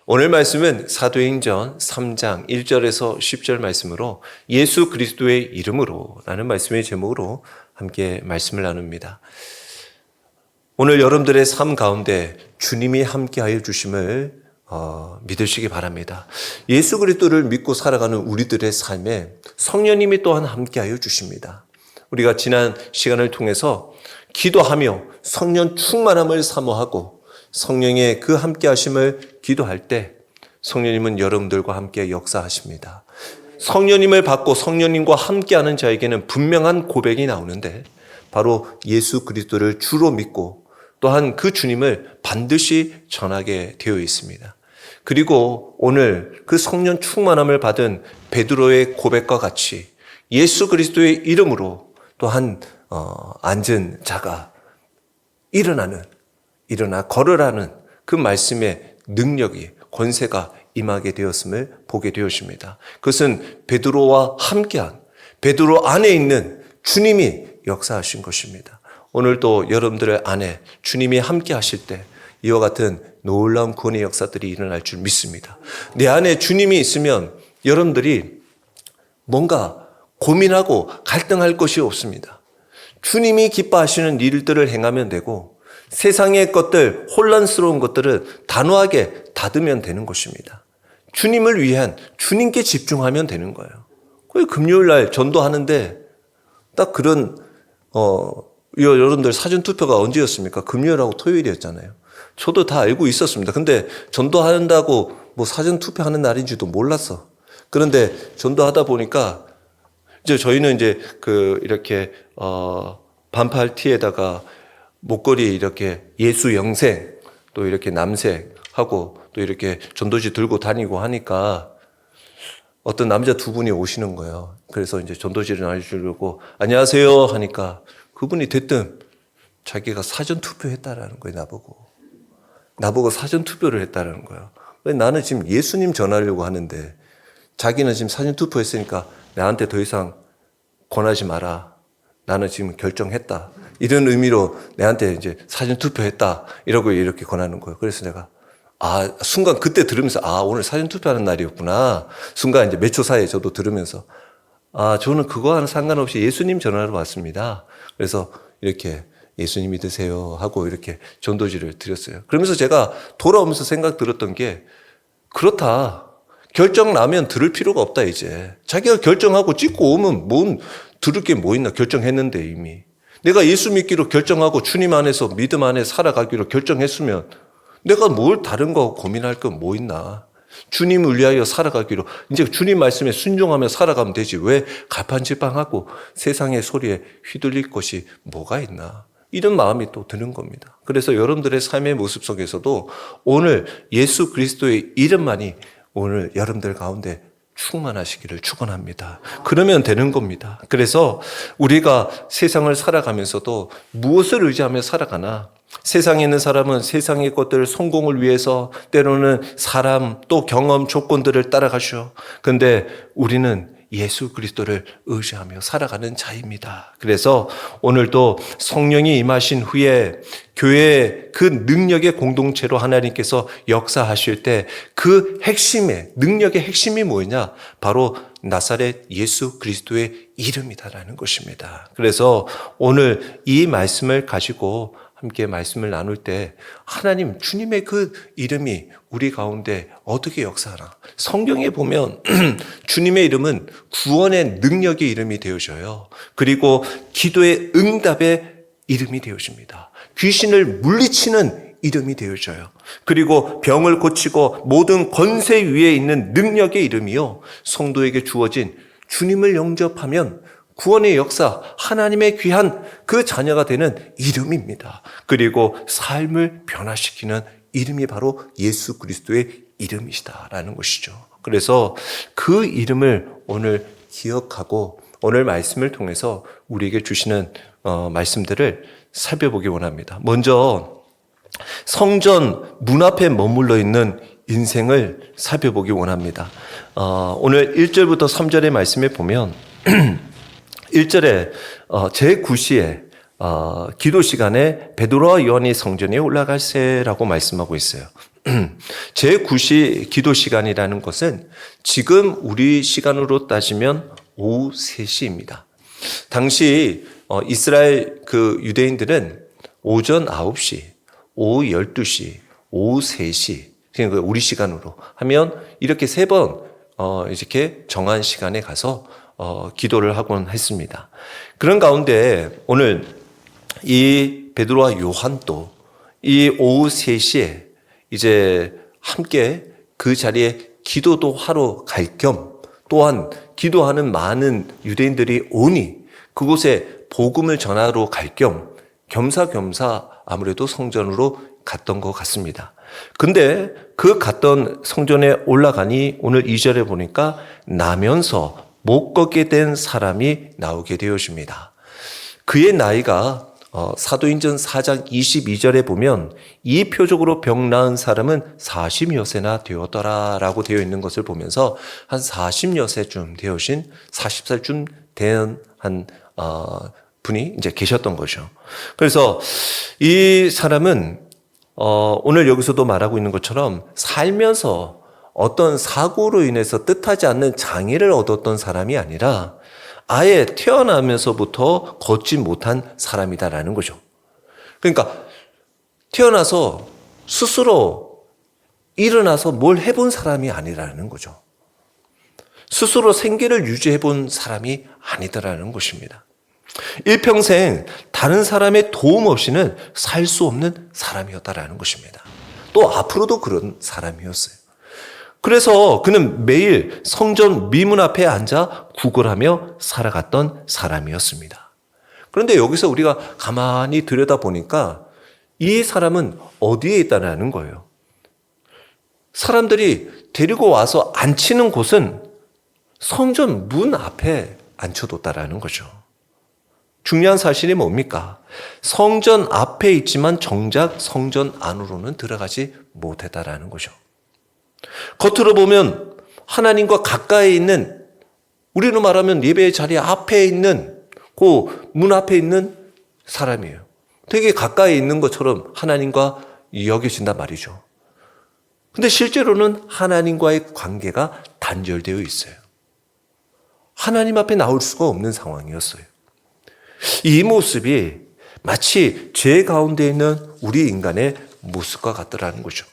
오늘 말씀은 사도행전 3장 1절에서 10절 말씀으로 예수 그리스도의 이름으로 라는 말씀의 제목으로 함께 말씀을 나눕니다. 오늘 여러분들의 삶 가운데 주님이 함께하여 주심을 믿으시기 바랍니다. 예수 그리스도를 믿고 살아가는 우리들의 삶에 성령님이 또한 함께하여 주십니다. 우리가 지난 시간을 통해서 기도하며 성령 충만함을 사모하고 성령의 그 함께하심을 기도할 때 성령님은 여러분들과 함께 역사하십니다. 성령님을 받고 성령님과 함께하는 자에게는 분명한 고백이 나오는데 바로 예수 그리스도를 주로 믿고 또한 그 주님을 반드시 전하게 되어 있습니다. 그리고 오늘 그 성령 충만함을 받은 베드로의 고백과 같이 예수 그리스도의 이름으로 또한 앉은 자가 일어나 걸으라는 그 말씀의 능력이 권세가 임하게 되었음을 보게 되었습니다. 그것은 베드로와 함께한 베드로 안에 있는 주님이 역사하신 것입니다. 오늘도 여러분들의 안에 주님이 함께 하실 때 이와 같은 놀라운 구원의 역사들이 일어날 줄 믿습니다. 내 안에 주님이 있으면 여러분들이 뭔가 고민하고 갈등할 것이 없습니다. 주님이 기뻐하시는 일들을 행하면 되고 세상의 것들, 혼란스러운 것들은 단호하게 닫으면 되는 것입니다. 주님을 위한 주님께 집중하면 되는 거예요. 금요일 날 전도하는데 딱 그런 여러분들 사전투표가 언제였습니까? 금요일하고 토요일이었잖아요. 저도 다 알고 있었습니다. 근데 전도한다고 뭐 사전투표하는 날인지도 몰랐어. 그런데 전도하다 보니까 이제 저희는 이제 이렇게 반팔 티에다가 목걸이에 이렇게 예수 영생 또 이렇게 남색 하고 또 이렇게 전도지 들고 다니고 하니까 어떤 남자 두 분이 오시는 거예요. 그래서 이제 전도지를 알려주려고 안녕하세요 하니까 그분이 대뜸 자기가 사전투표했다라는 거예요. 나보고 사전투표를 했다라는 거예요. 나는 지금 예수님 전하려고 하는데 자기는 지금 사전투표했으니까 나한테 더 이상 권하지 마라. 나는 지금 결정했다. 이런 의미로 내한테 이제 사전투표했다. 이러고 이렇게 권하는 거예요. 그래서 내가 순간 그때 들으면서 오늘 사전투표하는 날이었구나. 순간 이제 몇 초 사이에 저도 들으면서 저는 그거와는 상관없이 예수님 전하러 왔습니다. 그래서 이렇게 예수님 믿으세요 하고 이렇게 전도지를 드렸어요. 그러면서 제가 돌아오면서 생각 들었던 게 그렇다. 결정 나면 들을 필요가 없다 이제. 자기가 결정하고 찍고 오면 들을 게 뭐 있나. 결정했는데 이미. 내가 예수 믿기로 결정하고 주님 안에서 믿음 안에 살아가기로 결정했으면 내가 뭘 다른 거 고민할 건 뭐 있나. 주님을 위하여 살아가기로 이제 주님 말씀에 순종하며 살아가면 되지. 왜 갈팡질팡하고 세상의 소리에 휘둘릴 것이 뭐가 있나. 이런 마음이 또 드는 겁니다. 그래서 여러분들의 삶의 모습 속에서도 오늘 예수 그리스도의 이름만이 오늘 여러분들 가운데 충만하시기를 축원합니다. 그러면 되는 겁니다. 그래서 우리가 세상을 살아가면서도 무엇을 의지하며 살아가나? 세상에 있는 사람은 세상의 것들 성공을 위해서 때로는 사람 또 경험 조건들을 따라가죠. 근데 우리는 예수 그리스도를 의지하며 살아가는 자입니다. 그래서 오늘도 성령이 임하신 후에 교회의 그 능력의 공동체로 하나님께서 역사하실 때 그 핵심의 능력의 핵심이 뭐냐? 바로 나사렛 예수 그리스도의 이름이다라는 것입니다. 그래서 오늘 이 말씀을 가지고 함께 말씀을 나눌 때 하나님 주님의 그 이름이 우리 가운데 어떻게 역사하나. 성경에 보면 주님의 이름은 구원의 능력의 이름이 되어져요. 그리고 기도의 응답의 이름이 되어집니다. 귀신을 물리치는 이름이 되어져요. 그리고 병을 고치고 모든 권세 위에 있는 능력의 이름이요. 성도에게 주어진 주님을 영접하면 구원의 역사, 하나님의 귀한 그 자녀가 되는 이름입니다. 그리고 삶을 변화시키는 이름이 바로 예수 그리스도의 이름이시다라는 것이죠. 그래서 그 이름을 오늘 기억하고 오늘 말씀을 통해서 우리에게 주시는 말씀들을 살펴보기 원합니다. 먼저 성전 문 앞에 머물러 있는 인생을 살펴보기 원합니다. 오늘 1절부터 3절의 말씀에 보면 1절에 제9시에 기도 시간에 베드로와 요한이 성전에 올라갈세라고 말씀하고 있어요. 제9시 기도 시간이라는 것은 지금 우리 시간으로 따지면 오후 3시입니다. 당시 이스라엘 그 유대인들은 오전 9시, 오후 12시, 오후 3시, 그러니까 우리 시간으로 하면 이렇게 3번 이렇게 정한 시간에 가서 기도를 하곤 했습니다. 그런 가운데 오늘 이 베드로와 요한도 이 오후 3시에 이제 함께 그 자리에 기도도 하러 갈 겸 또한 기도하는 많은 유대인들이 오니 그곳에 복음을 전하러 갈 겸 겸사겸사 아무래도 성전으로 갔던 것 같습니다. 근데 그 갔던 성전에 올라가니 오늘 2절에 보니까 나면서 못 걷게 된 사람이 나오게 되어집니다. 그의 나이가 사도행전 4장 22절에 보면 이 표적으로 병 나은 사람은 40여세나 되었더라라고 되어 있는 것을 보면서 한 40여세쯤 되어신 40살쯤 된 한 분이 이제 계셨던 거죠. 그래서 이 사람은 오늘 여기서도 말하고 있는 것처럼 살면서 어떤 사고로 인해서 뜻하지 않는 장애를 얻었던 사람이 아니라 아예 태어나면서부터 걷지 못한 사람이다라는 거죠. 그러니까 태어나서 스스로 일어나서 뭘 해본 사람이 아니라는 거죠. 스스로 생계를 유지해 본 사람이 아니다라는 것입니다. 일평생 다른 사람의 도움 없이는 살 수 없는 사람이었다라는 것입니다. 또 앞으로도 그런 사람이었어요. 그래서 그는 매일 성전 미문 앞에 앉아 구걸하며 살아갔던 사람이었습니다. 그런데 여기서 우리가 가만히 들여다보니까 이 사람은 어디에 있다는 거예요? 사람들이 데리고 와서 앉히는 곳은 성전 문 앞에 앉혀뒀다라는 거죠. 중요한 사실이 뭡니까? 성전 앞에 있지만 정작 성전 안으로는 들어가지 못했다라는 거죠. 겉으로 보면 하나님과 가까이 있는, 우리로 말하면 예배의 자리 앞에 있는 그 문 앞에 있는 사람이에요. 되게 가까이 있는 것처럼 하나님과 여겨진단 말이죠. 근데 실제로는 하나님과의 관계가 단절되어 있어요. 하나님 앞에 나올 수가 없는 상황이었어요. 이 모습이 마치 죄 가운데 있는 우리 인간의 모습과 같더라는 거죠.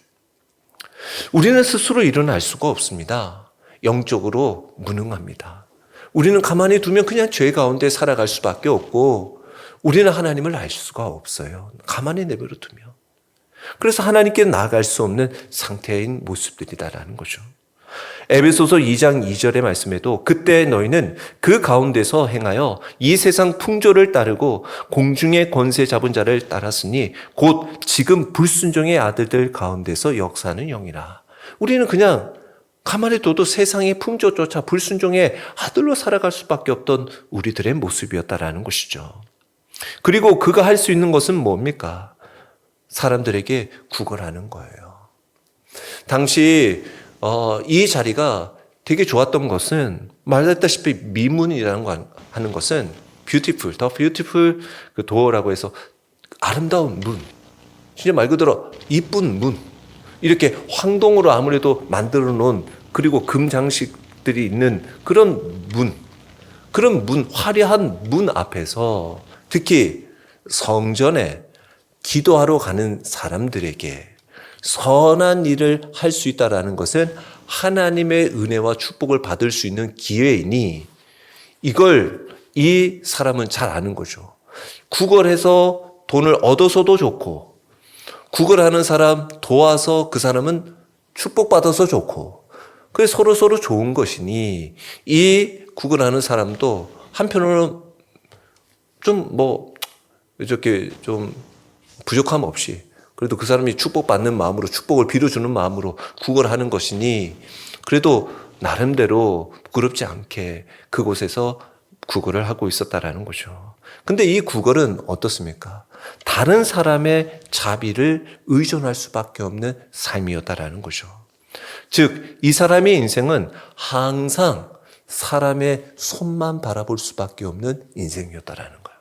우리는 스스로 일어날 수가 없습니다. 영적으로 무능합니다. 우리는 가만히 두면 그냥 죄 가운데 살아갈 수밖에 없고 우리는 하나님을 알 수가 없어요. 가만히 내버려 두면. 그래서 하나님께 나아갈 수 없는 상태인 모습들이다라는 거죠. 에베소서 2장 2절의 말씀에도 그때 너희는 그 가운데서 행하여 이 세상 풍조를 따르고 공중의 권세 잡은 자를 따랐으니 곧 지금 불순종의 아들들 가운데서 역사하는 영이라. 우리는 그냥 가만히 둬도 세상의 풍조 쫓아 불순종의 아들로 살아갈 수밖에 없던 우리들의 모습이었다라는 것이죠. 그리고 그가 할 수 있는 것은 뭡니까? 사람들에게 구걸하는 거예요. 당시 이 자리가 되게 좋았던 것은 말했다시피 미문이라는 거 하는 것은 beautiful, the beautiful 그 door라고 해서 아름다운 문, 진짜 말 그대로 이쁜 문, 이렇게 황동으로 아무래도 만들어 놓은 그리고 금 장식들이 있는 그런 문, 화려한 문 앞에서 특히 성전에 기도하러 가는 사람들에게 선한 일을 할 수 있다는 것은 하나님의 은혜와 축복을 받을 수 있는 기회이니 이걸 이 사람은 잘 아는 거죠. 구걸해서 돈을 얻어서도 좋고 구걸하는 사람 도와서 그 사람은 축복받아서 좋고 그게 서로 좋은 것이니 이 구걸하는 사람도 한편으로는 이렇게 좀 부족함 없이 그래도 그 사람이 축복받는 마음으로 축복을 빌어주는 마음으로 구걸하는 것이니 그래도 나름대로 부끄럽지 않게 그곳에서 구걸을 하고 있었다라는 거죠. 근데 이 구걸은 어떻습니까? 다른 사람의 자비를 의존할 수밖에 없는 삶이었다라는 거죠. 즉, 이 사람의 인생은 항상 사람의 손만 바라볼 수밖에 없는 인생이었다라는 거예요.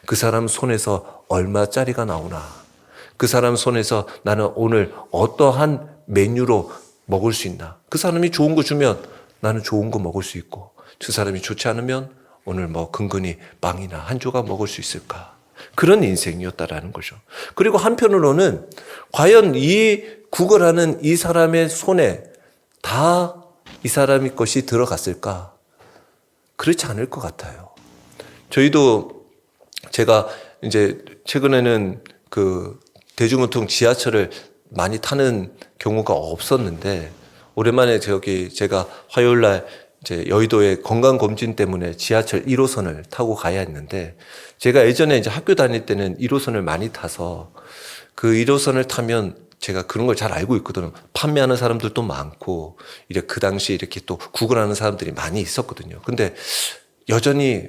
그 사람 손에서 얼마짜리가 나오나, 그 사람 손에서 나는 오늘 어떠한 메뉴로 먹을 수 있나. 그 사람이 좋은 거 주면 나는 좋은 거 먹을 수 있고, 그 사람이 좋지 않으면 오늘 뭐 근근히 빵이나 한 조각 먹을 수 있을까. 그런 인생이었다라는 거죠. 그리고 한편으로는 과연 이 구걸하는 이 사람의 손에 다 이 사람의 것이 들어갔을까? 그렇지 않을 것 같아요. 저희도 제가 이제 최근에는 그 대중교통 지하철을 많이 타는 경우가 없었는데, 오랜만에 제가 화요일 날 이제 여의도에 건강검진 때문에 지하철 1호선을 타고 가야 했는데, 제가 예전에 이제 학교 다닐 때는 1호선을 많이 타서 그 1호선을 타면 제가 그런 걸 잘 알고 있거든요. 판매하는 사람들도 많고, 그 당시 이렇게 또 구걸하는 사람들이 많이 있었거든요. 근데 여전히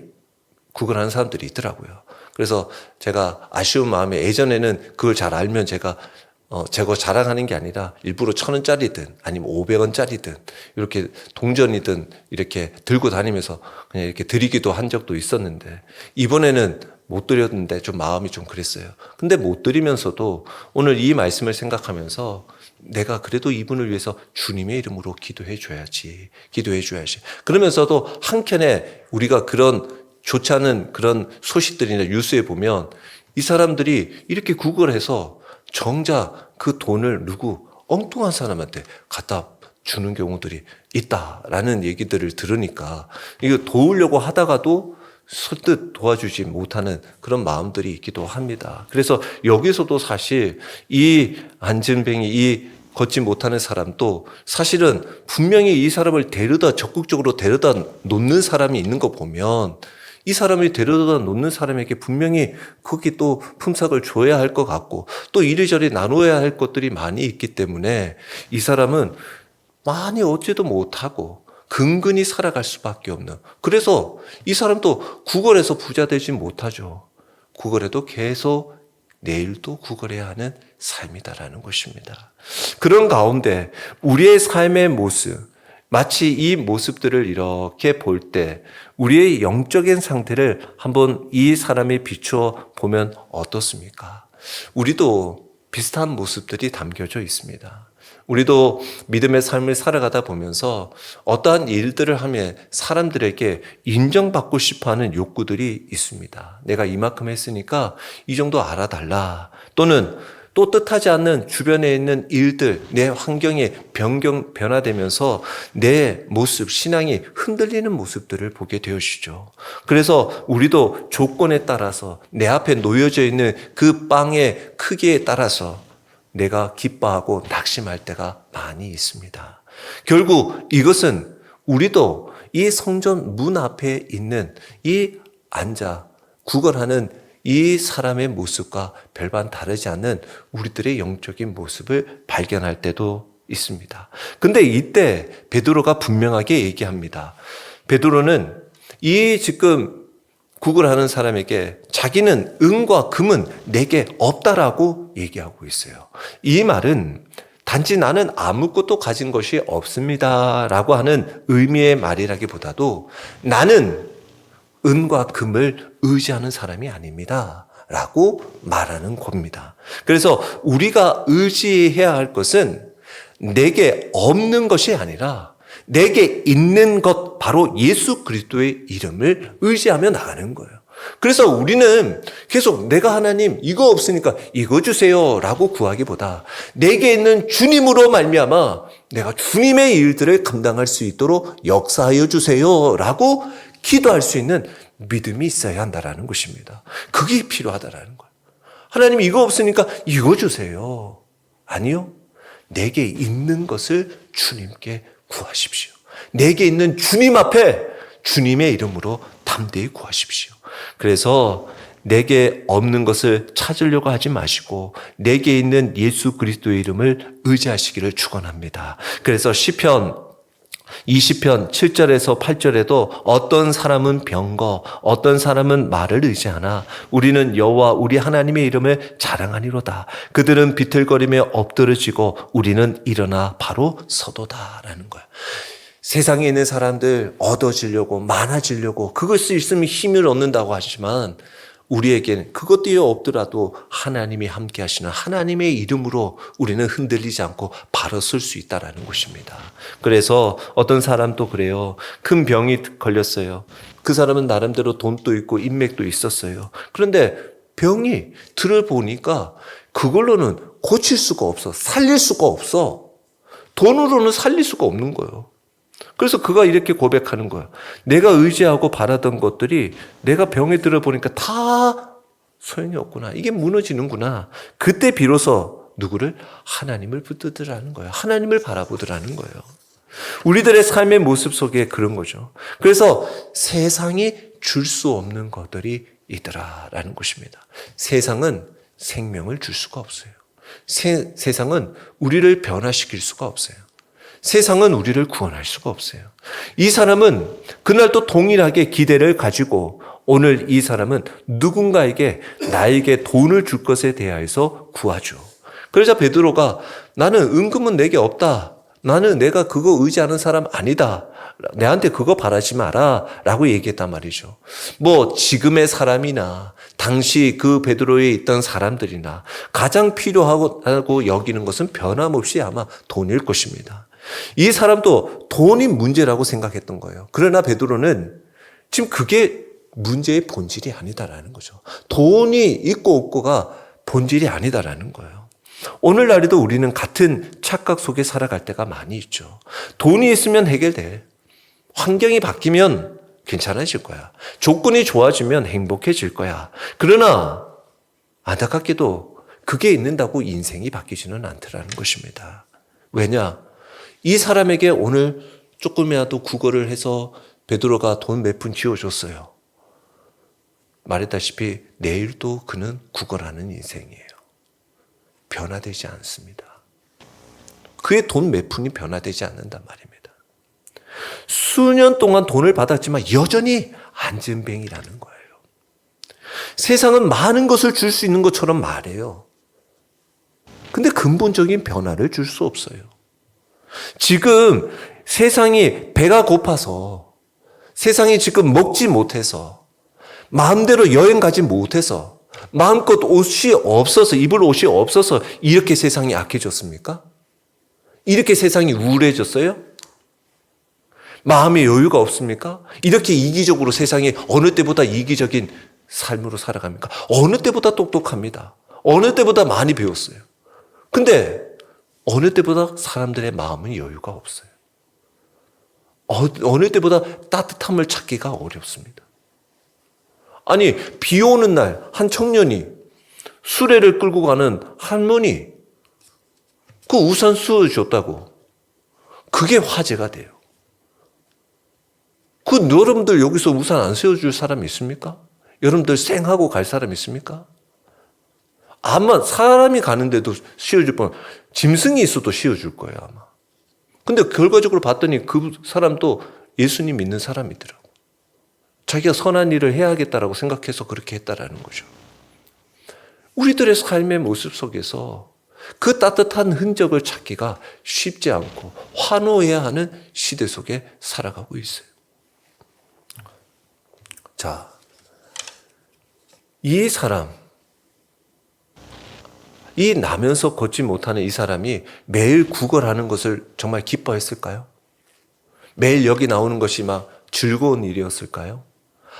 구걸하는 사람들이 있더라고요. 그래서 제가 아쉬운 마음에, 예전에는 그걸 잘 알면 제가 자랑하는 게 아니라 일부러 1,000원짜리든 아니면 500원짜리든 이렇게 동전이든 이렇게 들고 다니면서 그냥 이렇게 드리기도 한 적도 있었는데, 이번에는 못 드렸는데 좀 마음이 좀 그랬어요. 근데 못 드리면서도 오늘 이 말씀을 생각하면서 내가 그래도 이분을 위해서 주님의 이름으로 기도해 줘야지. 그러면서도 한켠에 우리가 그런 좋지 않은 그런 소식들이나 뉴스에 보면 이 사람들이 이렇게 구걸해서 정작 그 돈을 누구 엉뚱한 사람한테 갖다 주는 경우들이 있다라는 얘기들을 들으니까, 이거 도우려고 하다가도 선뜻 도와주지 못하는 그런 마음들이 있기도 합니다. 그래서 여기서도 사실 이 안진뱅이, 이 걷지 못하는 사람도 사실은 분명히 이 사람을 적극적으로 데려다 놓는 사람이 있는 거 보면, 이 사람이 데려다 놓는 사람에게 분명히 거기 또 품삯을 줘야 할 것 같고, 또 이리저리 나눠야 할 것들이 많이 있기 때문에 이 사람은 많이 얻지도 못하고 근근히 살아갈 수밖에 없는, 그래서 이 사람도 구걸해서 부자 되지 못하죠. 구걸해도 계속 내일도 구걸해야 하는 삶이다라는 것입니다. 그런 가운데 우리의 삶의 모습, 마치 이 모습들을 이렇게 볼 때 우리의 영적인 상태를 한번 이 사람에 비추어 보면 어떻습니까? 우리도 비슷한 모습들이 담겨져 있습니다. 우리도 믿음의 삶을 살아가다 보면서 어떠한 일들을 하면 사람들에게 인정받고 싶어하는 욕구들이 있습니다. 내가 이만큼 했으니까 이 정도 알아달라. 또는 또 뜻하지 않는 주변에 있는 일들, 내 환경이 변화되면서 내 모습, 신앙이 흔들리는 모습들을 보게 되어지죠. 그래서 우리도 조건에 따라서 내 앞에 놓여져 있는 그 빵의 크기에 따라서 내가 기뻐하고 낙심할 때가 많이 있습니다. 결국 이것은 우리도 이 성전 문 앞에 있는 이 앉아 구걸하는 이 사람의 모습과 별반 다르지 않은 우리들의 영적인 모습을 발견할 때도 있습니다. 근데 이때 베드로가 분명하게 얘기합니다. 베드로는 이 지금 구걸하는 사람에게 자기는 은과 금은 내게 없다라고 얘기하고 있어요. 이 말은 단지 나는 아무것도 가진 것이 없습니다 라고 하는 의미의 말이라기보다도 나는 은과 금을 의지하는 사람이 아닙니다 라고 말하는 겁니다. 그래서 우리가 의지해야 할 것은 내게 없는 것이 아니라 내게 있는 것, 바로 예수 그리스도의 이름을 의지하며 나가는 거예요. 그래서 우리는 계속 내가 하나님 이거 없으니까 이거 주세요 라고 구하기보다 내게 있는 주님으로 말미암아 내가 주님의 일들을 감당할 수 있도록 역사하여 주세요 라고 기도할 수 있는 믿음이 있어야 한다는 것입니다. 그게 필요하다는 거예요. 하나님 이거 없으니까 이거 주세요. 아니요. 내게 있는 것을 주님께 구하십시오. 내게 있는 주님 앞에 주님의 이름으로 담대히 구하십시오. 그래서 내게 없는 것을 찾으려고 하지 마시고 내게 있는 예수 그리스도의 이름을 의지하시기를 축원합니다. 그래서 시편 20편 7절에서 8절에도 어떤 사람은 병거, 어떤 사람은 말을 의지하나 우리는 여호와 우리 하나님의 이름을 자랑하니로다. 그들은 비틀거리며 엎드러지고 우리는 일어나 바로 서도다라는 거야. 세상에 있는 사람들 얻어지려고 많아지려고 그것을 있으면 힘을 얻는다고 하지만 우리에게는 그것들이 없더라도 하나님이 함께 하시는 하나님의 이름으로 우리는 흔들리지 않고 바로 설 수 있다라는 것입니다. 그래서 어떤 사람도 그래요. 큰 병이 걸렸어요. 그 사람은 나름대로 돈도 있고 인맥도 있었어요. 그런데 병이 들어보니까 그걸로는 고칠 수가 없어. 살릴 수가 없어. 돈으로는 살릴 수가 없는 거예요. 그래서 그가 이렇게 고백하는 거야. 내가 의지하고 바라던 것들이 내가 병에 들어보니까 다 소용이 없구나. 이게 무너지는구나. 그때 비로소 누구를? 하나님을 붙들더라는 거예요. 하나님을 바라보더라는 거예요. 우리들의 삶의 모습 속에 그런 거죠. 그래서 세상이 줄 수 없는 것들이 있더라라는 것입니다. 세상은 생명을 줄 수가 없어요. 세상은 우리를 변화시킬 수가 없어요. 세상은 우리를 구원할 수가 없어요. 이 사람은 그날 또 동일하게 기대를 가지고 오늘 이 사람은 누군가에게 나에게 돈을 줄 것에 대하여서 구하죠. 그러자 베드로가 나는 은금은 내게 없다. 나는 내가 그거 의지하는 사람 아니다. 내한테 그거 바라지 마라 라고 얘기했단 말이죠. 뭐 지금의 사람이나 당시 그 베드로에 있던 사람들이나 가장 필요하고 여기는 것은 변함없이 아마 돈일 것입니다. 이 사람도 돈이 문제라고 생각했던 거예요. 그러나 베드로는 지금 그게 문제의 본질이 아니다라는 거죠. 돈이 있고 없고가 본질이 아니다라는 거예요. 오늘날에도 우리는 같은 착각 속에 살아갈 때가 많이 있죠. 돈이 있으면 해결돼. 환경이 바뀌면 괜찮아질 거야. 조건이 좋아지면 행복해질 거야. 그러나 안타깝게도 그게 있는다고 인생이 바뀌지는 않더라는 것입니다. 왜냐? 이 사람에게 오늘 조금이라도 구걸을 해서 베드로가 돈 몇 푼 쥐어줬어요. 말했다시피 내일도 그는 구걸하는 인생이에요. 변화되지 않습니다. 그의 돈 몇 푼이 변화되지 않는단 말입니다. 수년 동안 돈을 받았지만 여전히 안전뱅이라는 거예요. 세상은 많은 것을 줄 수 있는 것처럼 말해요. 근데 근본적인 변화를 줄 수 없어요. 지금 세상이 배가 고파서, 세상이 지금 먹지 못해서, 마음대로 여행 가지 못해서, 마음껏 옷이 없어서, 입을 옷이 없어서 이렇게 세상이 악해졌습니까? 이렇게 세상이 우울해졌어요? 마음의 여유가 없습니까? 이렇게 이기적으로 세상이 어느 때보다 이기적인 삶으로 살아갑니까? 어느 때보다 똑똑합니다. 어느 때보다 많이 배웠어요. 근데 어느 때보다 사람들의 마음은 여유가 없어요. 어느 때보다 따뜻함을 찾기가 어렵습니다. 아니, 비 오는 날 한 청년이 수레를 끌고 가는 할머니 그 우산 씌워줬다고 그게 화제가 돼요. 그 여러분들 여기서 우산 안 씌워줄 사람 있습니까? 여러분들 쌩하고 갈 사람 있습니까? 아마 사람이 가는데도 씌워줄 뻔, 짐승이 있어도 씌워줄 거예요 아마. 근데 결과적으로 봤더니 그 사람도 예수님 믿는 사람이더라고. 자기가 선한 일을 해야겠다라고 생각해서 그렇게 했다라는 거죠. 우리들의 삶의 모습 속에서 그 따뜻한 흔적을 찾기가 쉽지 않고 환호해야 하는 시대 속에 살아가고 있어요. 자, 이 사람, 이 나면서 걷지 못하는 이 사람이 매일 구걸하는 것을 정말 기뻐했을까요? 매일 여기 나오는 것이 막 즐거운 일이었을까요?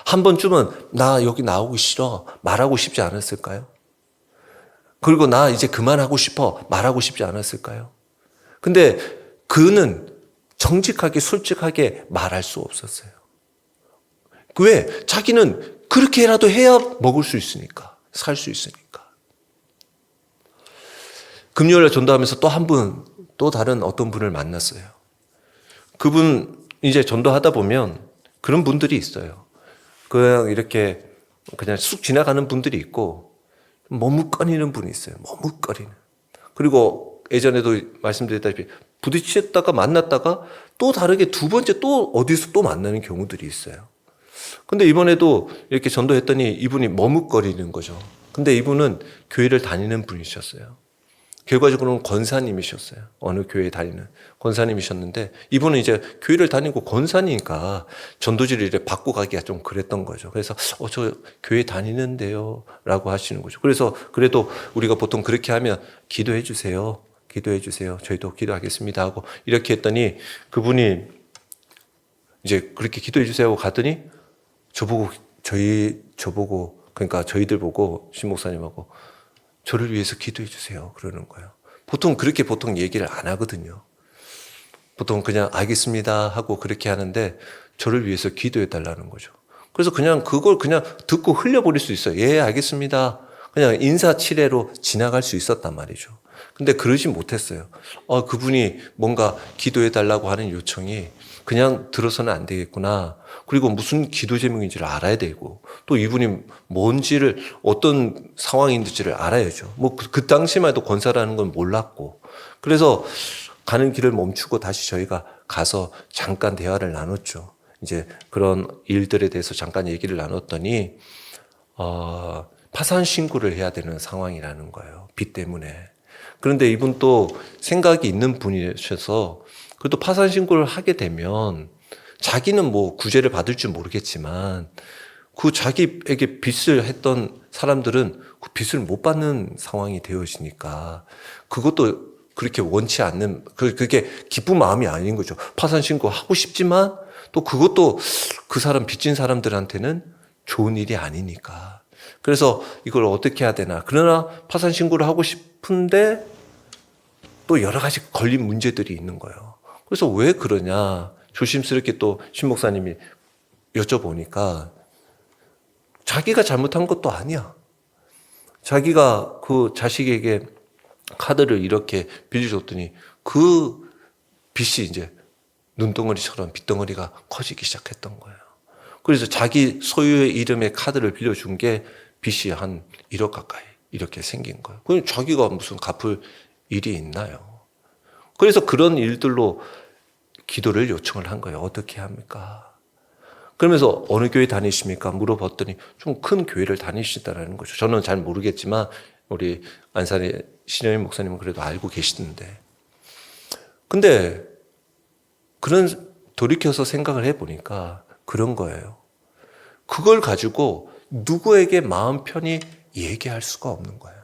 한 번쯤은 나 여기 나오기 싫어 말하고 싶지 않았을까요? 그리고 나 이제 그만하고 싶어 말하고 싶지 않았을까요? 근데 그는 정직하게 솔직하게 말할 수 없었어요. 왜? 자기는 그렇게라도 해야 먹을 수 있으니까, 살 수 있으니까. 금요일에 전도하면서 또 한 분, 또 다른 어떤 분을 만났어요. 그분 이제 전도하다 보면 그런 분들이 있어요. 그냥 이렇게 그냥 쑥 지나가는 분들이 있고 머뭇거리는 분이 있어요. 머뭇거리는. 그리고 예전에도 말씀드렸다시피 부딪혔다가 만났다가 또 다르게 두 번째 또 어디서 또 만나는 경우들이 있어요. 근데 이번에도 이렇게 전도했더니 이분이 머뭇거리는 거죠. 근데 이분은 교회를 다니는 분이셨어요. 결과적으로는 권사님이셨어요. 어느 교회에 다니는 권사님이셨는데 이분은 이제 교회를 다니고 권사니까 전도지를 이렇게 받고 가기가 좀 그랬던 거죠. 그래서 저 교회 다니는데요 라고 하시는 거죠. 그래서 그래도 우리가 보통 그렇게 하면 기도해 주세요. 기도해 주세요. 저희도 기도하겠습니다 하고 이렇게 했더니 그분이 이제 그렇게 기도해 주세요 하고 갔더니 저보고 그러니까 저희들 보고 신 목사님하고 저를 위해서 기도해 주세요 그러는 거예요. 보통 얘기를 안 하거든요. 보통 그냥 알겠습니다 하고 그렇게 하는데 저를 위해서 기도해 달라는 거죠. 그래서 그냥 그걸 그냥 듣고 흘려버릴 수 있어요. 예, 알겠습니다. 그냥 인사치레로 지나갈 수 있었단 말이죠. 근데 그러지 못했어요. 그분이 뭔가 기도해 달라고 하는 요청이 그냥 들어서는 안 되겠구나. 그리고 무슨 기도 제목인지를 알아야 되고 또 이분이 뭔지를 어떤 상황인지를 알아야죠. 뭐 그 당시만 해도 권사라는 건 몰랐고 그래서 가는 길을 멈추고 다시 저희가 가서 잠깐 대화를 나눴죠. 이제 그런 일들에 대해서 잠깐 얘기를 나눴더니 파산 신고를 해야 되는 상황이라는 거예요. 빚 때문에. 그런데 이분 또 생각이 있는 분이셔서 그래도 파산 신고를 하게 되면 자기는 뭐 구제를 받을 줄 모르겠지만 그 자기에게 빚을 했던 사람들은 그 빚을 못 받는 상황이 되어지니까 그것도 그렇게 원치 않는 그게 기쁜 마음이 아닌 거죠. 파산 신고 하고 싶지만 또 그것도 그 사람 빚진 사람들한테는 좋은 일이 아니니까. 그래서 이걸 어떻게 해야 되나. 그러나 파산 신고를 하고 싶은데 또 여러 가지 걸린 문제들이 있는 거예요. 그래서 왜 그러냐 조심스럽게 또 신 목사님이 여쭤보니까 자기가 잘못한 것도 아니야. 자기가 그 자식에게 카드를 이렇게 빌려줬더니 그 빚이 이제 눈덩어리처럼 빚덩어리가 커지기 시작했던 거예요. 그래서 자기 소유의 이름의 카드를 빌려준 게 빚이 한 1억 가까이 이렇게 생긴 거예요. 그럼 자기가 무슨 갚을 일이 있나요? 그래서 그런 일들로 기도를 요청을 한 거예요. 어떻게 합니까? 그러면서 어느 교회 다니십니까? 물어봤더니 좀 큰 교회를 다니시다라는 거죠. 저는 잘 모르겠지만 우리 안산의 신영인 목사님은 그래도 알고 계시는데. 근데 그런 돌이켜서 생각을 해보니까 그런 거예요. 그걸 가지고 누구에게 마음 편히 얘기할 수가 없는 거예요.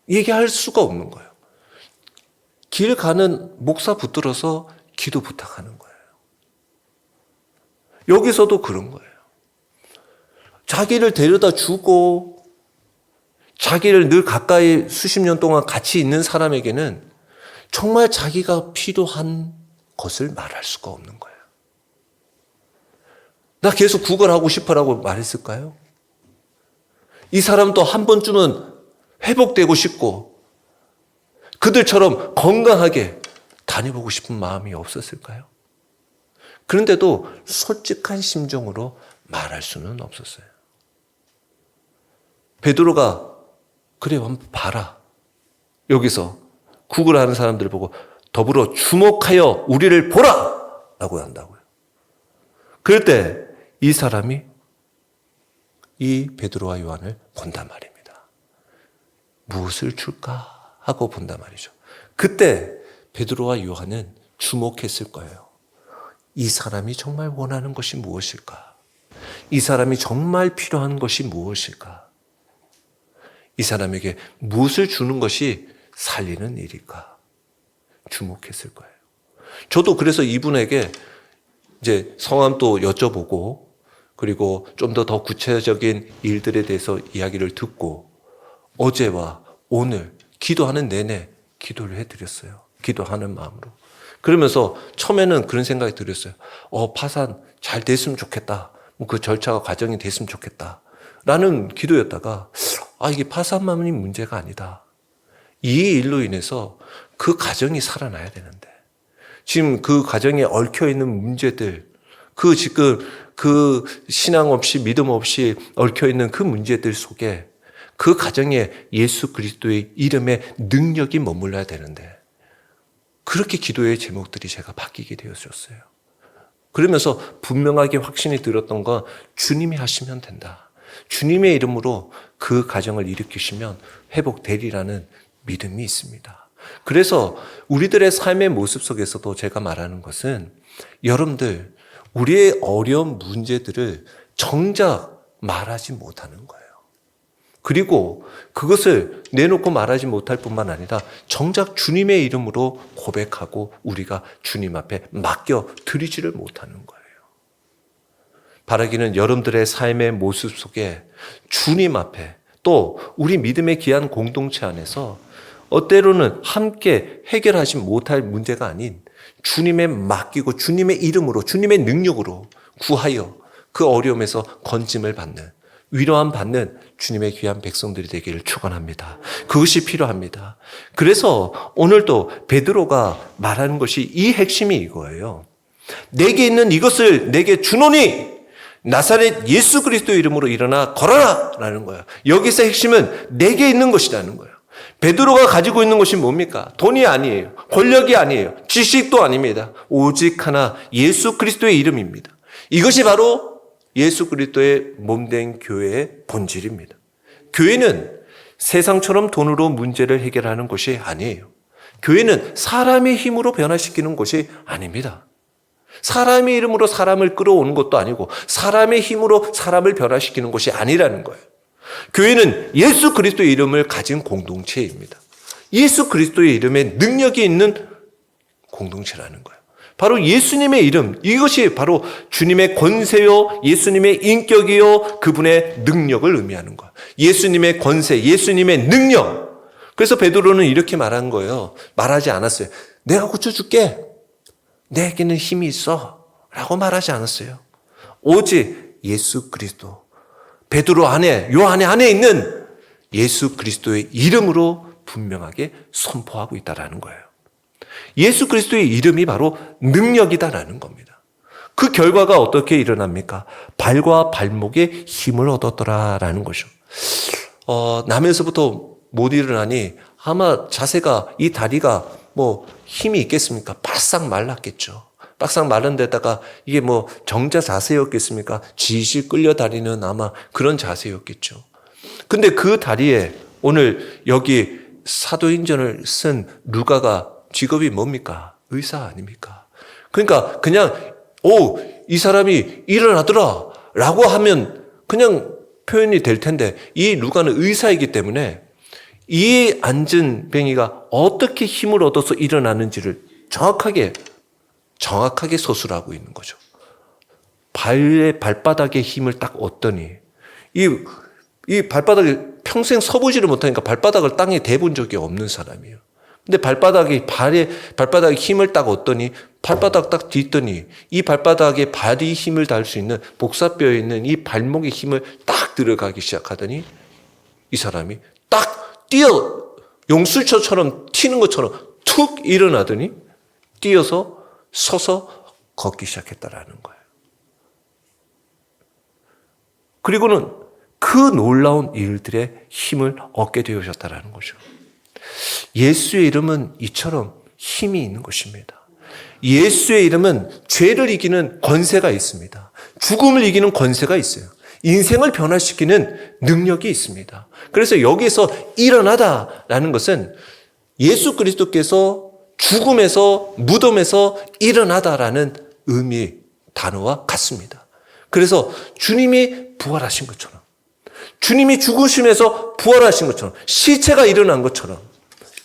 얘기할 수가 없는 거예요. 길 가는 목사 붙들어서 기도 부탁하는 거예요. 여기서도 그런 거예요. 자기를 데려다 주고 자기를 늘 가까이 수십 년 동안 같이 있는 사람에게는 정말 자기가 필요한 것을 말할 수가 없는 거예요. 나 계속 구걸하고 싶어라고 말했을까요? 이 사람도 한 번쯤은 회복되고 싶고 그들처럼 건강하게 다녀보고 싶은 마음이 없었을까요? 그런데도 솔직한 심정으로 말할 수는 없었어요. 베드로가 그래 한번 봐라. 여기서 구걸하는 사람들을 보고 더불어 주목하여 우리를 보라! 라고 한다고요. 그럴 때 이 사람이 이 베드로와 요한을 본단 말입니다. 무엇을 줄까 하고 본단 말이죠. 그때 베드로와 요한은 주목했을 거예요. 이 사람이 정말 원하는 것이 무엇일까? 이 사람이 정말 필요한 것이 무엇일까? 이 사람에게 무엇을 주는 것이 살리는 일일까? 주목했을 거예요. 저도 그래서 이분에게 이제 성함도 여쭤보고 그리고 좀 더 구체적인 일들에 대해서 이야기를 듣고 어제와 오늘 기도하는 내내 기도를 해드렸어요. 기도하는 마음으로. 그러면서 처음에는 그런 생각이 들었어요. 파산 잘 됐으면 좋겠다. 그 절차가 과정이 됐으면 좋겠다. 라는 기도였다가 이게 파산만이 문제가 아니다. 이 일로 인해서 그 가정이 살아나야 되는데 지금 그 가정에 얽혀있는 문제들 지금 그 신앙 없이 믿음 없이 얽혀있는 그 문제들 속에 그 가정에 예수 그리스도의 이름의 능력이 머물러야 되는데 그렇게 기도의 제목들이 제가 바뀌게 되어졌어요. 그러면서 분명하게 확신이 들었던 건 주님이 하시면 된다. 주님의 이름으로 그 가정을 일으키시면 회복되리라는 믿음이 있습니다. 그래서 우리들의 삶의 모습 속에서도 제가 말하는 것은 여러분들 우리의 어려운 문제들을 정작 말하지 못하는 거예요. 그리고 그것을 내놓고 말하지 못할 뿐만 아니라 정작 주님의 이름으로 고백하고 우리가 주님 앞에 맡겨 드리지를 못하는 거예요. 바라기는 여러분들의 삶의 모습 속에 주님 앞에 또 우리 믿음의 귀한 공동체 안에서 때로는 함께 해결하지 못할 문제가 아닌 주님의 맡기고 주님의 이름으로 주님의 능력으로 구하여 그 어려움에서 건짐을 받는 위로함 받는 주님의 귀한 백성들이 되기를 축원합니다. 그것이 필요합니다. 그래서 오늘도 베드로가 말하는 것이 이 핵심이 이거예요. 내게 있는 이것을 내게 주노니 나사렛 예수 그리스도의 이름으로 일어나 걸어라 라는 거예요. 여기서 핵심은 내게 있는 것이라는 거예요. 베드로가 가지고 있는 것이 뭡니까? 돈이 아니에요. 권력이 아니에요. 지식도 아닙니다. 오직 하나 예수 그리스도의 이름입니다. 이것이 바로 예수 그리스도의 몸된 교회의 본질입니다. 교회는 세상처럼 돈으로 문제를 해결하는 것이 아니에요. 교회는 사람의 힘으로 변화시키는 것이 아닙니다. 사람의 이름으로 사람을 끌어오는 것도 아니고 사람의 힘으로 사람을 변화시키는 것이 아니라는 거예요. 교회는 예수 그리스도의 이름을 가진 공동체입니다. 예수 그리스도의 이름에 능력이 있는 공동체라는 거예요. 바로 예수님의 이름, 이것이 바로 주님의 권세요, 예수님의 인격이요, 그분의 능력을 의미하는 거예요. 예수님의 권세, 예수님의 능력. 그래서 베드로는 이렇게 말한 거예요. 말하지 않았어요. 내가 고쳐줄게. 내게는 힘이 있어. 라고 말하지 않았어요. 오직 예수 그리스도. 베드로 안에, 요 안에 있는 예수 그리스도의 이름으로 분명하게 선포하고 있다는 거예요. 예수 그리스도의 이름이 바로 능력이다라는 겁니다. 그 결과가 어떻게 일어납니까? 발과 발목에 힘을 얻었더라라는 거죠. 나면서부터 못 일어나니 아마 자세가 이 다리가 힘이 있겠습니까? 바싹 말랐겠죠. 바싹 마른 데다가 이게 정자 자세였겠습니까? 지실 끌려다니는 아마 그런 자세였겠죠. 근데 그 다리에 오늘 여기 사도행전을 쓴 루가가 직업이 뭡니까? 의사 아닙니까? 그러니까 그냥 이 사람이 일어나더라 라고 하면 그냥 표현이 될 텐데 이 루가는 의사이기 때문에 이 앉은 뱅이가 어떻게 힘을 얻어서 일어나는지를 정확하게 서술하고 있는 거죠. 발바닥에 힘을 딱 얻더니 이 발바닥에 평생 서보지를 못하니까 발바닥을 땅에 대본 적이 없는 사람이에요. 근데 발바닥에 힘을 딱 얻더니 발바닥 딱 딛더니 이 발바닥에 발이 힘을 달 수 있는 복사뼈에 있는 이 발목에 힘을 딱 들어가기 시작하더니 이 사람이 딱 용술처럼 튀는 것처럼 툭 일어나더니 뛰어서 서서 걷기 시작했다라는 거예요. 그리고는 그 놀라운 일들의 힘을 얻게 되어졌다라는 거죠. 예수의 이름은 이처럼 힘이 있는 것입니다. 예수의 이름은 죄를 이기는 권세가 있습니다. 죽음을 이기는 권세가 있어요. 인생을 변화시키는 능력이 있습니다. 그래서 여기서 일어나다라는 것은 예수 그리스도께서 죽음에서 무덤에서 일어나다라는 의미 단어와 같습니다. 그래서 주님이 부활하신 것처럼 주님이 죽으심에서 부활하신 것처럼 시체가 일어난 것처럼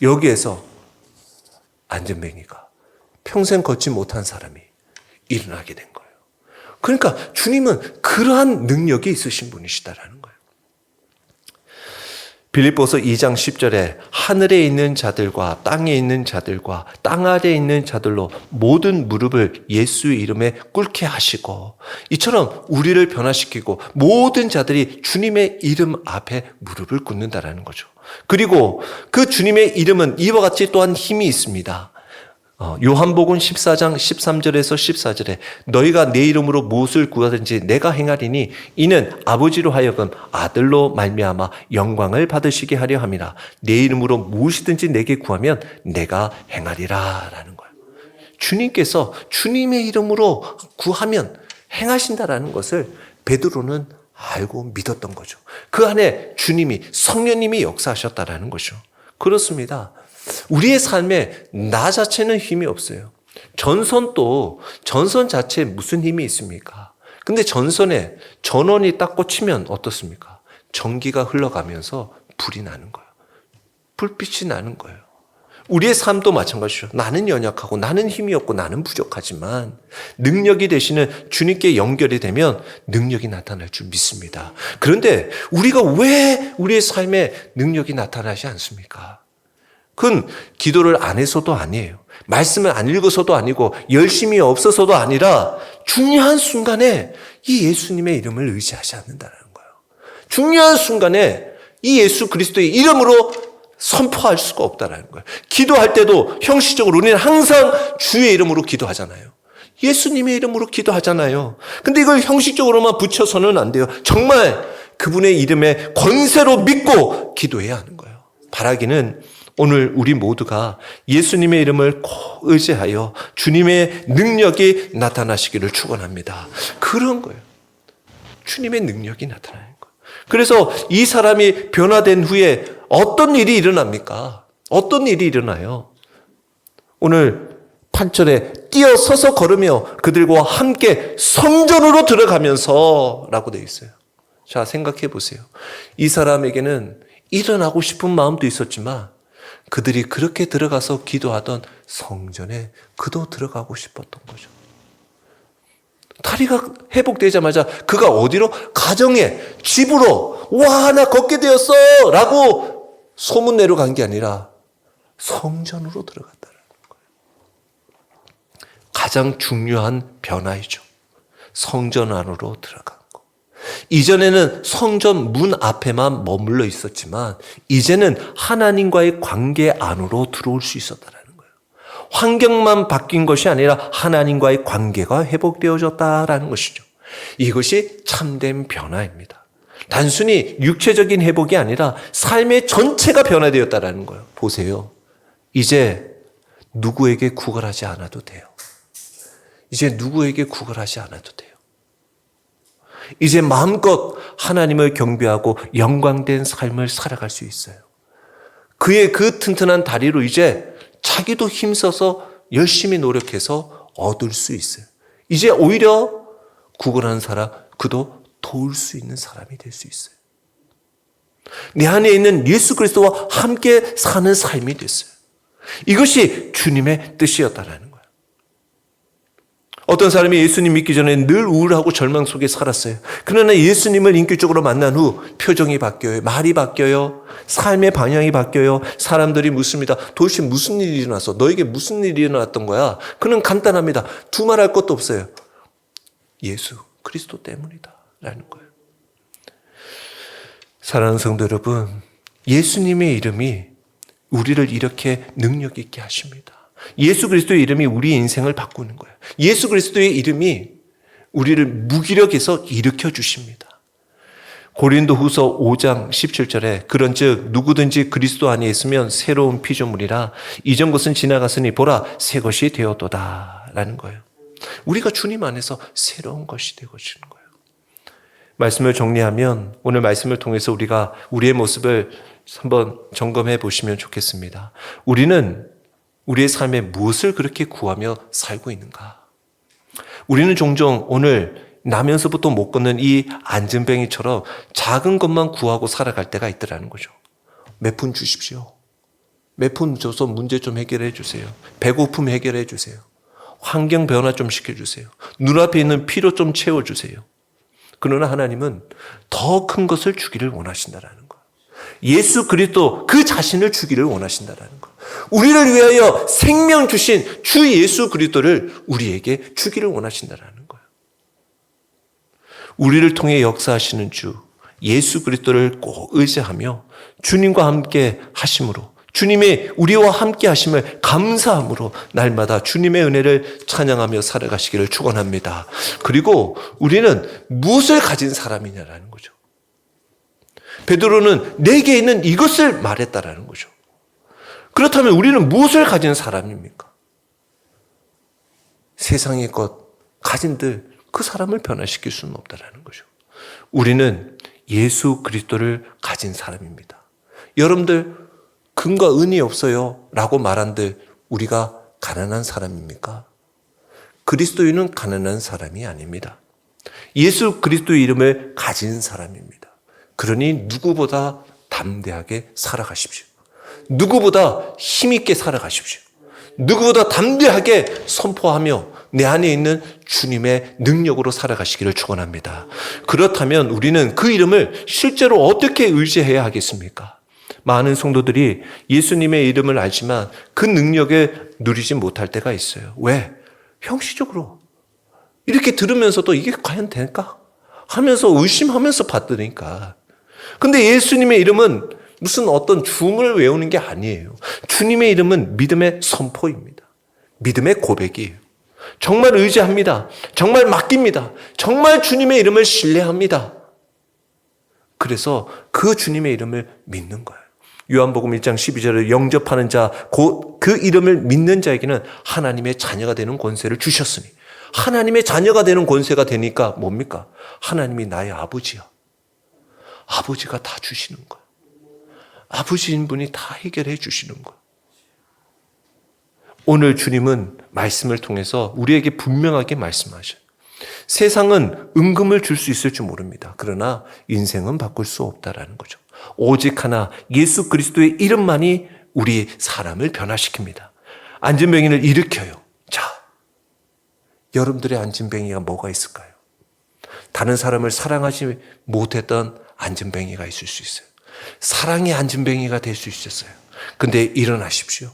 여기에서 안전뱅이가 평생 걷지 못한 사람이 일어나게 된 거예요. 그러니까 주님은 그러한 능력이 있으신 분이시다라는 거예요. 빌립보서 2장 10절에 하늘에 있는 자들과 땅에 있는 자들과 땅 아래에 있는 자들로 모든 무릎을 예수의 이름에 꿇게 하시고 이처럼 우리를 변화시키고 모든 자들이 주님의 이름 앞에 무릎을 꿇는다라는 거죠. 그리고 그 주님의 이름은 이와 같이 또한 힘이 있습니다. 요한복음 14장 13절에서 14절에 너희가 내 이름으로 무엇을 구하든지 내가 행하리니 이는 아버지로 하여금 아들로 말미암아 영광을 받으시게 하려 함이라. 내 이름으로 무엇이든지 내게 구하면 내가 행하리라 라는 거예요. 주님께서 주님의 이름으로 구하면 행하신다라는 것을 베드로는 알고 믿었던 거죠. 그 안에 주님이, 성령님이 역사하셨다라는 거죠. 그렇습니다. 우리의 삶에 나 자체는 힘이 없어요. 전선도 전선 자체에 무슨 힘이 있습니까? 근데 전선에 전원이 딱 꽂히면 어떻습니까? 전기가 흘러가면서 불이 나는 거예요. 불빛이 나는 거예요. 우리의 삶도 마찬가지죠. 나는 연약하고 나는 힘이 없고 나는 부족하지만 능력이 되시는 주님께 연결이 되면 능력이 나타날 줄 믿습니다. 그런데 우리가 왜 우리의 삶에 능력이 나타나지 않습니까? 그건 기도를 안 해서도 아니에요. 말씀을 안 읽어서도 아니고 열심히 없어서도 아니라 중요한 순간에 이 예수님의 이름을 의지하지 않는다는 거예요. 중요한 순간에 이 예수 그리스도의 이름으로 선포할 수가 없다는 거예요. 기도할 때도 형식적으로 우리는 항상 주의 이름으로 기도하잖아요. 예수님의 이름으로 기도하잖아요. 근데 이걸 형식적으로만 붙여서는 안 돼요. 정말 그분의 이름의 권세로 믿고 기도해야 하는 거예요. 바라기는 오늘 우리 모두가 예수님의 이름을 꼭 의지하여 주님의 능력이 나타나시기를 축원합니다. 그런 거예요. 주님의 능력이 나타나는 거예요. 그래서 이 사람이 변화된 후에 어떤 일이 일어납니까? 어떤 일이 일어나요? 오늘 8절에 뛰어서서 걸으며 그들과 함께 성전으로 들어가면서 라고 되어 있어요. 자, 생각해 보세요. 이 사람에게는 일어나고 싶은 마음도 있었지만 그들이 그렇게 들어가서 기도하던 성전에 그도 들어가고 싶었던 거죠. 다리가 회복되자마자 그가 어디로? 가정에, 집으로, 와, 나 걷게 되었어! 라고 소문내러 간 게 아니라 성전으로 들어갔다는 거예요. 가장 중요한 변화이죠. 성전 안으로 들어간 거. 이전에는 성전 문 앞에만 머물러 있었지만 이제는 하나님과의 관계 안으로 들어올 수 있었다는 거예요. 환경만 바뀐 것이 아니라 하나님과의 관계가 회복되어졌다라는 것이죠. 이것이 참된 변화입니다. 단순히 육체적인 회복이 아니라 삶의 전체가 변화되었다라는 거예요. 보세요. 이제 누구에게 구걸하지 않아도 돼요. 이제 누구에게 구걸하지 않아도 돼요. 이제 마음껏 하나님을 경배하고 영광된 삶을 살아갈 수 있어요. 그의 그 튼튼한 다리로 이제 자기도 힘써서 열심히 노력해서 얻을 수 있어요. 이제 오히려 구걸하는 사람, 그도 도울 수 있는 사람이 될 수 있어요. 내 안에 있는 예수 그리스도와 함께 사는 삶이 됐어요. 이것이 주님의 뜻이었다라는 거예요. 어떤 사람이 예수님 믿기 전에 늘 우울하고 절망 속에 살았어요. 그러나 예수님을 인격적으로 만난 후 표정이 바뀌어요. 말이 바뀌어요. 삶의 방향이 바뀌어요. 사람들이 묻습니다. 도대체 무슨 일이 일어났어? 너에게 무슨 일이 일어났던 거야? 그는 간단합니다. 두말할 것도 없어요. 예수 그리스도 때문이다 라는 거예요. 사랑하는 성도 여러분, 예수님의 이름이 우리를 이렇게 능력 있게 하십니다. 예수 그리스도의 이름이 우리의 인생을 바꾸는 거예요. 예수 그리스도의 이름이 우리를 무기력에서 일으켜 주십니다. 고린도후서 5장 17절에 그런즉 누구든지 그리스도 안에 있으면 새로운 피조물이라 이전 것은 지나갔으니 보라 새 것이 되었도다 라는 거예요. 우리가 주님 안에서 새로운 것이 되어지는 거예요. 말씀을 정리하면 오늘 말씀을 통해서 우리가 우리의 모습을 한번 점검해 보시면 좋겠습니다. 우리는 우리의 삶에 무엇을 그렇게 구하며 살고 있는가? 우리는 종종 오늘 나면서부터 못 걷는 이 안전뱅이처럼 작은 것만 구하고 살아갈 때가 있더라는 거죠. 몇 푼 주십시오. 몇 푼 줘서 문제 좀 해결해 주세요. 배고픔 해결해 주세요. 환경 변화 좀 시켜주세요. 눈앞에 있는 피로 좀 채워주세요. 그러나 하나님은 더 큰 것을 주기를 원하신다라는 거예요. 예수 그리스도 그 자신을 주기를 원하신다라는 거예요. 우리를 위하여 생명 주신 주 예수 그리스도를 우리에게 주기를 원하신다라는 거예요. 우리를 통해 역사하시는 주 예수 그리스도를 꼭 의지하며 주님과 함께 하심으로 주님의 우리와 함께 하심을 감사함으로 날마다 주님의 은혜를 찬양하며 살아가시기를 축원합니다. 그리고 우리는 무엇을 가진 사람이냐라는 거죠. 베드로는 내게 있는 이것을 말했다라는 거죠. 그렇다면 우리는 무엇을 가진 사람입니까? 세상의 것 가진들 그 사람을 변화시킬 수는 없다라는 거죠. 우리는 예수 그리스도를 가진 사람입니다. 여러분들 금과 은이 없어요 라고 말한들 우리가 가난한 사람입니까? 그리스도인은 가난한 사람이 아닙니다. 예수 그리스도의 이름을 가진 사람입니다. 그러니 누구보다 담대하게 살아가십시오. 누구보다 힘있게 살아가십시오. 누구보다 담대하게 선포하며 내 안에 있는 주님의 능력으로 살아가시기를 축원합니다. 그렇다면 우리는 그 이름을 실제로 어떻게 의지해야 하겠습니까? 많은 성도들이 예수님의 이름을 알지만 그 능력을 누리지 못할 때가 있어요. 왜? 형식적으로 이렇게 들으면서도 이게 과연 될까? 하면서 의심하면서 받으니까. 근데 예수님의 이름은 무슨 어떤 줌을 외우는 게 아니에요. 주님의 이름은 믿음의 선포입니다. 믿음의 고백이에요. 정말 의지합니다. 정말 맡깁니다. 정말 주님의 이름을 신뢰합니다. 그래서 그 주님의 이름을 믿는 거예요. 요한복음 1장 12절에 영접하는 자, 그 이름을 믿는 자에게는 하나님의 자녀가 되는 권세를 주셨으니, 하나님의 자녀가 되는 권세가 되니까 뭡니까? 하나님이 나의 아버지야. 아버지가 다 주시는 거야. 아버지인 분이 다 해결해 주시는 거야. 오늘 주님은 말씀을 통해서 우리에게 분명하게 말씀하셔요. 세상은 은금을 줄 수 있을지 모릅니다. 그러나 인생은 바꿀 수 없다라는 거죠. 오직 하나 예수 그리스도의 이름만이 우리 사람을 변화시킵니다. 안진뱅이를 일으켜요. 자, 여러분들의 안진뱅이가 뭐가 있을까요? 다른 사람을 사랑하지 못했던 안진뱅이가 있을 수 있어요. 사랑의 안진뱅이가 될 수 있었어요. 근데 일어나십시오.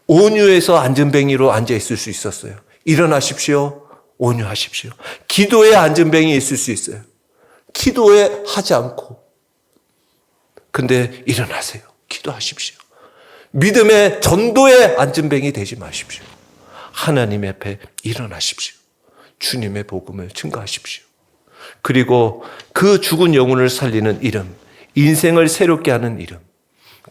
온유해서 안진뱅이로 앉아 있을 수 있었어요. 일어나십시오. 온유하십시오. 기도에 안진뱅이 있을 수 있어요. 기도에 하지 않고. 근데 일어나세요. 기도하십시오. 믿음의 전도에 안진뱅이 되지 마십시오. 하나님 앞에 일어나십시오. 주님의 복음을 증거하십시오. 그리고 그 죽은 영혼을 살리는 이름, 인생을 새롭게 하는 이름,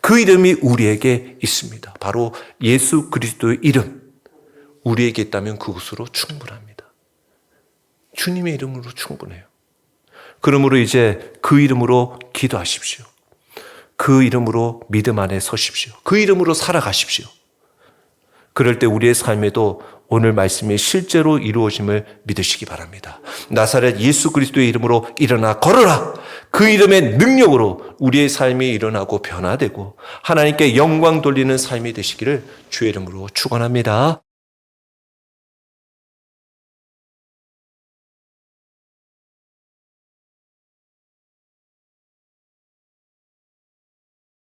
그 이름이 우리에게 있습니다. 바로 예수 그리스도의 이름. 우리에게 있다면 그것으로 충분합니다. 주님의 이름으로 충분해요. 그러므로 이제 그 이름으로 기도하십시오. 그 이름으로 믿음 안에 서십시오. 그 이름으로 살아가십시오. 그럴 때 우리의 삶에도 오늘 말씀이 실제로 이루어짐을 믿으시기 바랍니다. 나사렛 예수 그리스도의 이름으로 일어나 걸어라. 그 이름의 능력으로 우리의 삶이 일어나고 변화되고 하나님께 영광 돌리는 삶이 되시기를 주의 이름으로 축원합니다.